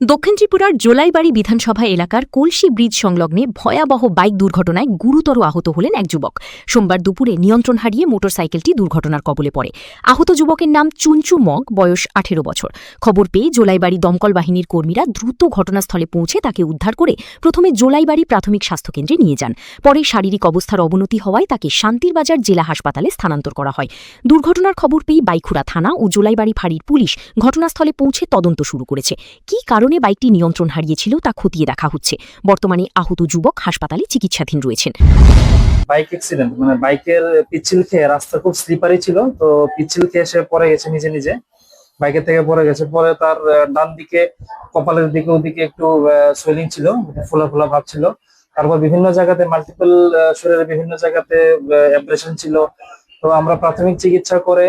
দক্ষিণ ত্রিপুরার জোলাইবাড়ি বিধানসভা এলাকার কলসি ব্রিজ সংলগ্নে ভয়াবহ বাইক দুর্ঘটনায় গুরুতর আহত হলেন এক যুবক। সোমবার দুপুরে নিয়ন্ত্রণ হারিয়ে মোটরসাইকেলটি দুর্ঘটনার কবলে পড়ে। আহত যুবকের নাম চুনচু মগ, বয়স 18 বছর। খবর পেয়ে জোলাইবাড়ি দমকল বাহিনীর কর্মীরা দ্রুত ঘটনাস্থলে পৌঁছে তাকে উদ্ধার করে প্রথমে জোলাইবাড়ি প্রাথমিক স্বাস্থ্যকেন্দ্রে নিয়ে যান। পরে শারীরিক অবস্থার অবনতি হওয়ায় তাকে শান্তিরবাজার জেলা হাসপাতালে স্থানান্তর করা হয়। দুর্ঘটনার খবর পেয়ে বাইখুড়া থানা ও জোলাইবাড়ি ফাঁড়ির পুলিশ ঘটনাস্থলে পৌঁছে তদন্ত শুরু করেছে। কি কারণে বাইকটি নিয়ন্ত্রণ হারিয়েছিল তা খতিয়ে দেখা হচ্ছে। বর্তমানে আহত যুবক হাসপাতালে চিকিৎসাধীন রয়েছেন। বাইক অ্যাক্সিডেন্ট, মানে বাইকের পিচ্ছিল খেয়ে, রাস্তা খুব স্লিপারি ছিল, তো পিচ্ছিল খেয়ে সে পড়ে গেছে, নিজে নিজে বাইকের থেকে পড়ে গেছে। পরে তার ডান দিকে কপালের দিকে ওদিকে একটু সোয়েলিং ছিল, ফোলা ফোলা ভাব ছিল। তারপর বিভিন্ন জায়গাতে মাল্টিপল শরীরের বিভিন্ন জায়গাতে অ্যাব্রেশন ছিল। তো আমরা প্রাথমিক চিকিৎসা করে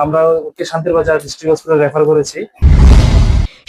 আমরা ওকে শান্তিরবাজার ডিস্ট্রিক্ট হসপিটালে রেফার করেছি।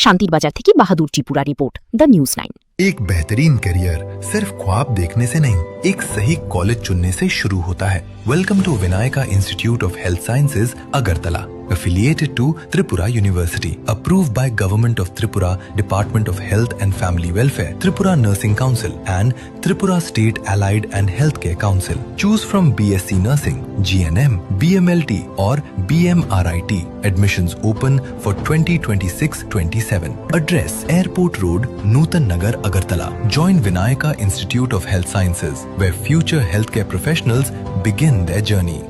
শান্তিরবাজার থেকে বাহাদুর ত্রিপুরা রিपोर्ट, দ্য নিউজ 9। एक बेहतरीन करियर सिर्फ ख्वाब देखने से नहीं, एक सही कॉलेज चुनने से शुरू होता है। Welcome to Vinayaka institute of health sciences, Agartala, affiliated to Tripura University, approved by Government of Tripura, Department of Health and Family Welfare, Tripura Nursing Council and Tripura State Allied and Healthcare Council. Choose from BSc Nursing, GNM, BMLT or BMRIT. Admissions open for 2026-27. Address: Airport Road, Nutan Nagar, Agartala. Join Vinayaka Institute of Health Sciences, where future healthcare professionals begin their journey.